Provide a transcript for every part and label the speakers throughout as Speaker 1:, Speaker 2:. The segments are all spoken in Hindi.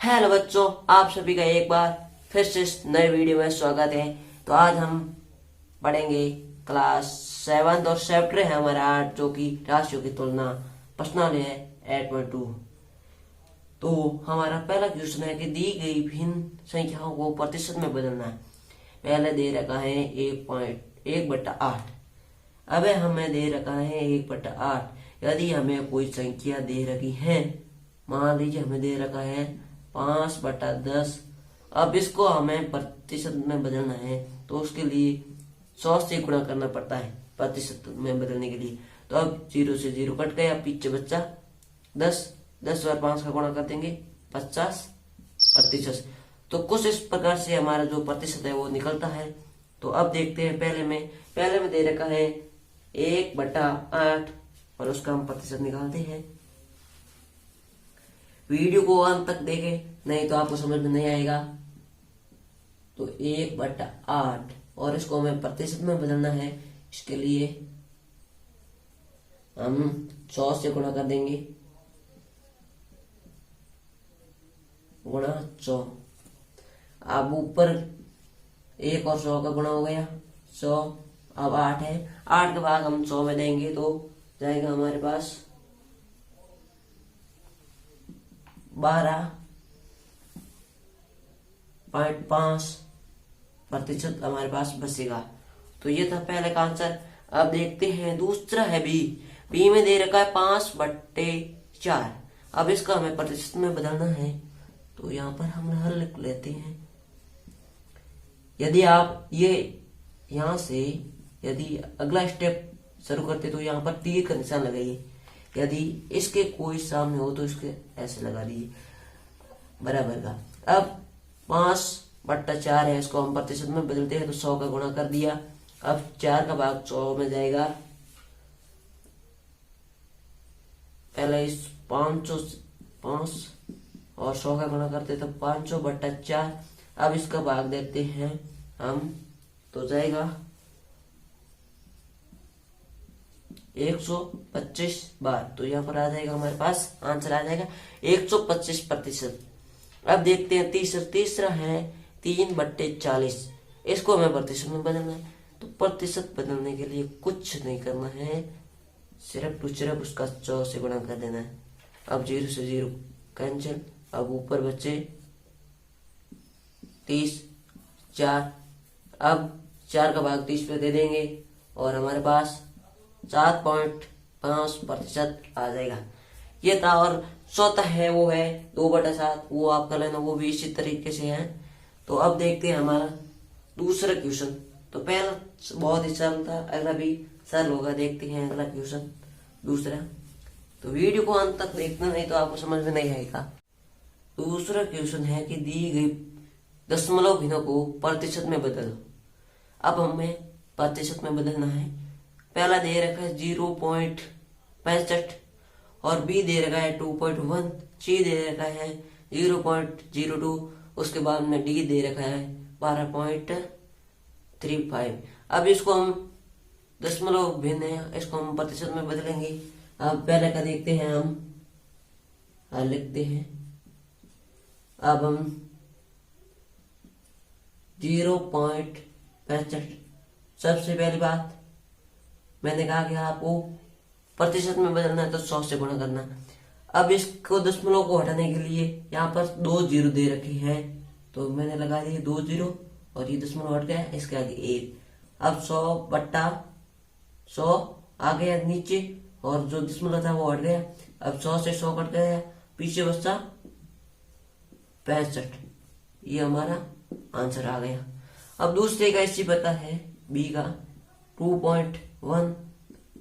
Speaker 1: हेलो बच्चों, आप सभी का एक बार फिर से इस नए वीडियो में स्वागत है। तो आज हम पढ़ेंगे क्लास 7 और चैप्टर है हमारा 8 जो कि राशियों की तुलना पर्सनल है 8.2। तो हमारा पहला क्वेश्चन है कि दी गई भिन्न संख्याओं को प्रतिशत में बदलना है। पहले दे रखा है 1/8। अब हमें दे रखा है 1/8। यदि हमें कोई संख्या दे रखी है, मान लीजिए हमें दे रखा है 5/10। अब इसको हमें प्रतिशत में बदलना है तो उसके लिए 100 से गुणा करना पड़ता है प्रतिशत में बदलने के लिए। तो अब 0 से 0 कट गया, पीछे बच्चा 10। 10 और 5 का गुणा कर देंगे 50%। तो कुछ इस प्रकार से हमारा जो प्रतिशत है वो निकलता है। तो अब देखते हैं, पहले में दे रखा है 1/8 और उसका हम प्रतिशत निकालते हैं। वीडियो को अंत तक देखें, नहीं तो आपको समझ में नहीं आएगा। तो 1/8 और इसको हमें प्रतिशत में बदलना है। इसके लिए हम 100 से गुणा कर देंगे, गुणा 100। अब ऊपर 1 और 100 का गुणा हो गया 100। अब 8 है, 8 का भाग हम 100 में देंगे तो जाएगा हमारे पास 12.5% हमारे पास बचेगा। तो ये था पहले का आंसर। अब देखते हैं दूसरा है बी में दे रखा है 5/4। अब इसका हमें प्रतिशत में बदलना है। तो यहाँ पर हम हल लिख लेते हैं। यदि आप ये यहाँ से यदि अगला स्टेप शुरू करते तो यहाँ पर तीर का निशान लगाइए। यदि इसके कोई सामने हो तो इसके ऐसे लगा दीजिए बराबर का। अब 5/4 है, इसको हम प्रतिशत में बदलते हैं तो 100 का गुणा कर दिया। अब 4 का भाग 100 में जाएगा। पहले इस 5 और 100 का गुणा करते तो 500/4। अब इसका भाग देते हैं हम तो जाएगा 125 बार। तो यहाँ पर आ जाएगा हमारे पास आंसर आ जाएगा 125%। अब देखते हैं तीसरा है 3/40। इसको हमें प्रतिशत में बदलना है। तो प्रतिशत बदलने के लिए कुछ नहीं करना है, सिर्फ उसका 100 से गुणा कर देना है। अब 0 से 0 कैंसिल। अब ऊपर बचे 30, 4। अब 4 का भाग 30 पे दे देंगे और हमारे पास 7.5% आ जाएगा। ये था। और चौथा है वो है 2/7। वो आप कर लेना, वो भी इसी तरीके से है। तो अब देखते हैं हमारा दूसरा क्वेश्चन। तो पहला बहुत ही सरल था, अगला भी सरल होगा। देखते हैं अगला क्वेश्चन दूसरा। तो वीडियो को अंत तक देखना, नहीं तो आपको समझ में नहीं आएगा। दूसरा क्वेश्चन है कि दी गई दशमलव भिन्नों को प्रतिशत में बदलो। अब हमें प्रतिशत में बदलना है। पहला दे रखा है 0.65 और बी दे रखा है 2.1। सी दे रखा है 0.02। उसके बाद में डी दे रखा है 12.35। अब इसको हम दशमलव भिन्न है, इसको हम प्रतिशत में बदलेंगे। अब पहले का देखते हैं हम, लिखते हैं। अब हम 0.65। सबसे पहली बात मैंने कहा कि आपको प्रतिशत में बदलना है तो 100 से गुणा करना। अब इसको दशमलव को हटाने के लिए यहाँ पर 2 0 दे रखी है, तो मैंने लगा दिए 2 0 और ये दशमलव हट गया, इसके आगे 1। अब 100/100 आ गया नीचे और जो दशमलव था वो हट गया। अब 100 से 100 कट गया, पीछे बचा 65। ये हमारा आंसर आ गया। अब दूसरे का इसी पता है बी का 2.1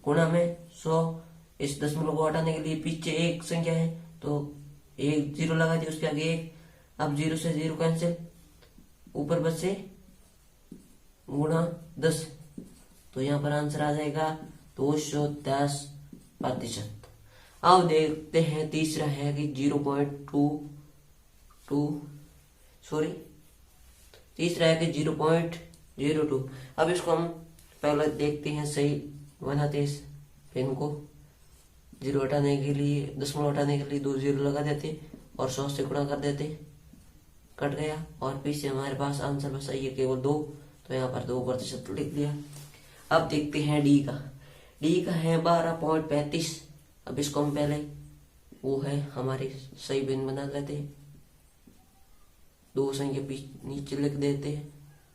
Speaker 1: गुणा में 100। इस दशमलव को हटाने के लिए पीछे एक संख्या है तो 1 0 लगा दिया, उसके आगे 1। अब 0 से 0 कैंसिल, ऊपर बचे गुणा 10। तो यहाँ पर आंसर आ जाएगा 210%। अब देखते हैं तीसरा है कि 0.02। अब इसको हम पहले देखते हैं, सही बनाते हैं पेन को। 0 हटाने के लिए, दशमलव हटाने के लिए 2 0 लगा देते और 100 से गुणा कर देते। कट गया और पीछे हमारे पास आंसर बचा ये केवल 2, तो यहाँ पर 2% लिख दिया। अब देखते हैं डी का। डी का है 12.35। अब इसको हम पहले वो है हमारी सही बिन बना लेते हैं, 2 संख्या नीचे लिख देते हैं,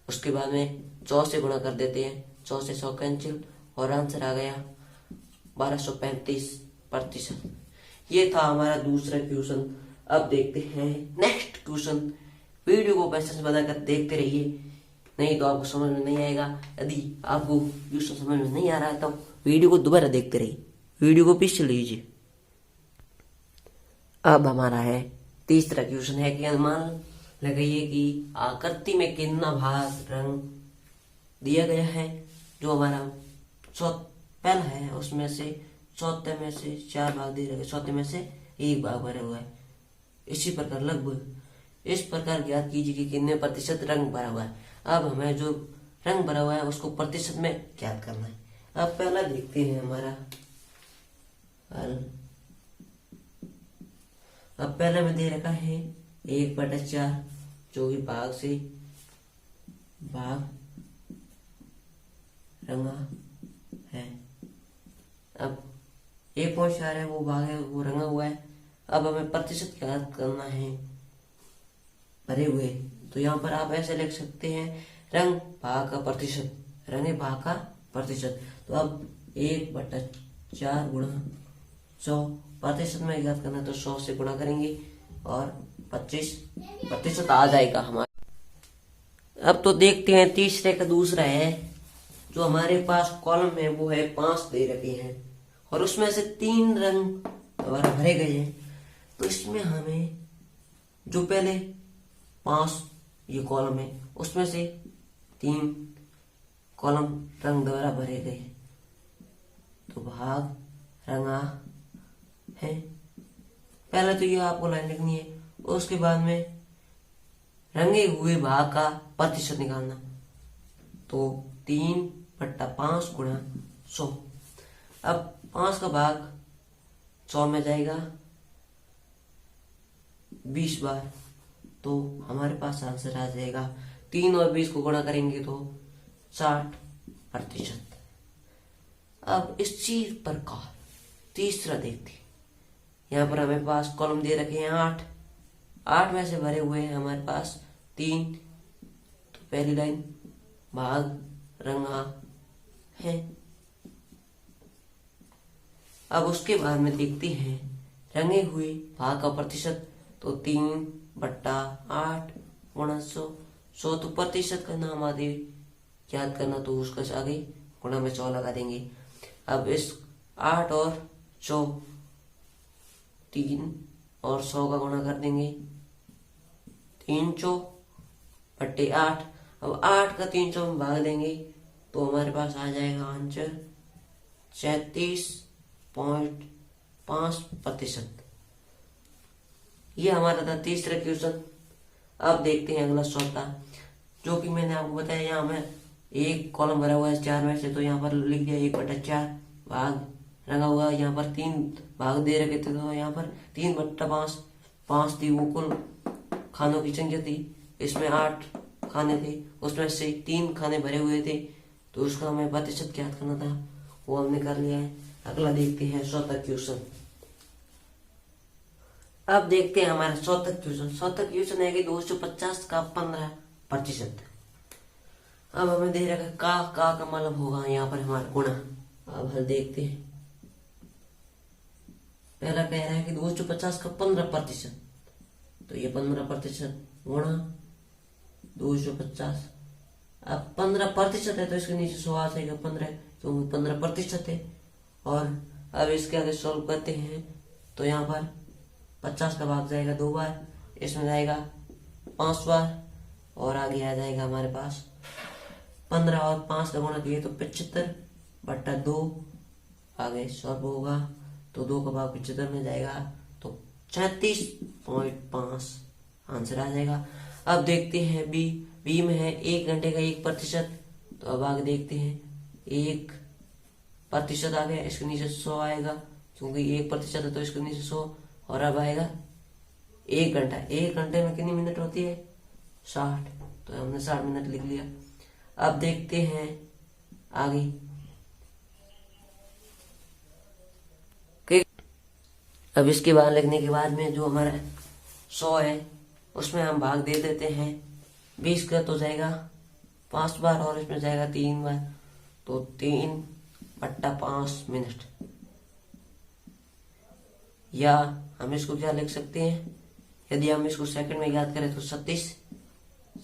Speaker 1: उसके बाद में 100 से गुणा कर देते हैं, 100 से 100 कैंसिल और आंसर आ गया 1235%। ये था हमारा दूसरा क्वेश्चन। अब देखते हैं नेक्स्ट क्वेश्चन। वीडियो को पैसे से बनाकर देखते रहिए, नहीं तो आपको समझ में नहीं आएगा। यदि आपको क्वेश्चन समझ में नहीं आ रहा है तो वीडियो को दोबारा देखते रहिए, वीडियो को पीछे लीजिए। अब हमारा है तीसरा क्वेश्चन है कि अनुमान लगाइए कि आकृति में कितना भाग रंग दिया गया है। जो हमारा पहला है उसमें से चौथे में से 4 भाग दिए गए, चौथे में से 1 भाग भरा हुआ है। इसी प्रकार लगभग इस प्रकार ज्ञात कीजिए कि कितने प्रतिशत रंग भरा हुआ है। अब हमें जो रंग भरा हुआ है उसको प्रतिशत में ज्ञात करना है। अब पहला देखते हैं हमारा हल। अब पहले में दे रखा है 1/4 जो कि भाग से भाग रंगा है। अब 1.4 है वो भाग है, वो रंगा हुआ है। अब हमें प्रतिशत ज्ञात करना है भरे हुए, तो यहाँ पर आप ऐसे लिख सकते हैं रंग भाग का प्रतिशत, रंगे भाग का प्रतिशत। तो अब 1/4 गुणा 100 प्रतिशत में ज्ञात करना, तो 100 से गुणा करेंगे और 25% आ जाएगा हमारा। अब तो देखते हैं तीसरे का दूसरा है। जो हमारे पास कॉलम है वो है 5 दे रखे हैं और उसमें से 3 रंग द्वारा भरे गए हैं। तो इसमें हमें जो पहले 5 ये कॉलम है उसमें से 3 कॉलम रंग द्वारा भरे गए, तो भाग रंगा है। पहले तो ये आपको लाइन लिखनी है, उसके बाद में रंगे हुए भाग का प्रतिशत निकालना, तो 3/5 गुणा 100। अब 5 का भाग 100 में जाएगा 20 बार, तो हमारे पास आंसर आ जाएगा 3 और 20 को गुणा करेंगे तो 60%। अब इसी प्रकार तीसरा देखते हैं। यहाँ पर हमें पास कॉलम दे रखे हैं 8 में से भरे हुए हैं हमारे पास 3, तो पहली लाइन भाग रंगा है। अब उसके बाद में देखते हैं रंगे हुए भाग का प्रतिशत, तो 3/8 गुणा 100 तो प्रतिशत का नाम आदि याद करना, तो उसका आगे गुणा में 100 लगा देंगे। अब इस 8 और 100 3 और 100 का गुणा कर देंगे, 3/8। अब 8 का 300 में भाग देंगे तो हमारे पास आ जाएगा आंसर 37.5%। ये हमारा था तीसरा क्वेश्चन। अब देखते हैं अगला चौथा, जो कि मैंने आपको बताया यहाँ में 1 कॉलम भरा हुआ है 4 में से, तो यहाँ पर लिख दिया 1/4 भाग रंगा हुआ। यहाँ पर 3 भाग दे रखे थे, तो यहाँ पर 3/5 5 थी वो कुल खानों की संख्या थी। इसमें 8 खाने थे, उसमें से 3 खाने भरे हुए थे, तो उसका हमें प्रतिशत ज्ञात करना था, वो हमने कर लिया है। अगला देखते हैं चौथा क्वेश्चन। अब देखते हैं हमारा चौथा क्वेश्चन है कि 250 का 15%। अब हमें दे रखा का मतलब होगा यहाँ पर हमारा गुणा। अब हम देखते हैं, पहला कह रहा है कि 250 का 15%, तो ये 15% गुणा 250। अब 15% है तो इसके नीचे 100 आ जाएगा 15, तो 15% है। और अब इसके आगे सॉल्व करते हैं, तो यहाँ पर 50 का भाग जाएगा 2 बार, इसमें जाएगा 5 बार, और आगे आ जाएगा हमारे पास 15 और 5 का गुणा किए तो 75/2, आगे सॉल्व होगा तो 2 का भाग 75 में जाएगा, तो 36.5 आंसर आ जाएगा। अब देखते हैं बी में है 1 घंटे का 1%, तो अब आगे देखते हैं 1% आ गया, इसके नीचे 100 आएगा, क्योंकि 1% है तो इसके नीचे 100, और अब आएगा 1 घंटा। 1 घंटे में कितनी मिनट होती है 60, तो हमने 60 मिनट लिख लिया। अब देखते हैं आगे। अब इसके बाद लिखने के बाद में जो हमारा 100 है उसमें हम भाग दे देते हैं। 20 का तो जाएगा 5 बार और इसमें जाएगा 3 बार, तो 3/5 मिनट। या हम इसको क्या लिख सकते हैं, यदि हम इसको सेकंड में याद करें तो 36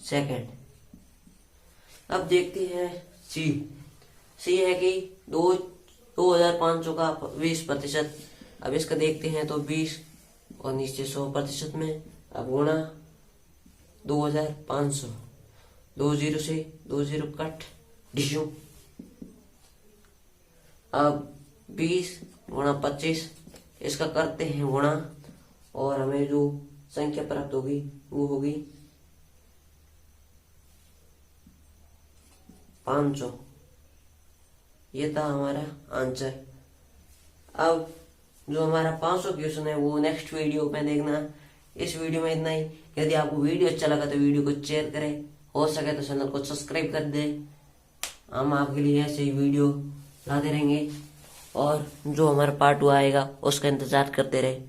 Speaker 1: सेकंड। अब देखते हैं सी है कि 2500 का 20%। अब इसका देखते हैं तो 20 और नीचे 100% में, अब गुणा 2500, 20 से 20 कट डिशू। अब 20 गुणा 25, इसका करते हैं गुणा और हमें जो संख्या प्राप्त होगी वो होगी 500। ये था हमारा आंसर। अब जो हमारा 500 क्वेश्चन है वो नेक्स्ट वीडियो में देखना। इस वीडियो में इतना ही। यदि आपको वीडियो अच्छा लगा तो वीडियो को शेयर करें, हो सके तो चैनल को सब्सक्राइब कर दें। हम आपके लिए ऐसे ही वीडियो लाते रहेंगे और जो हमारा पार्ट 2 आएगा उसका इंतजार करते रहे।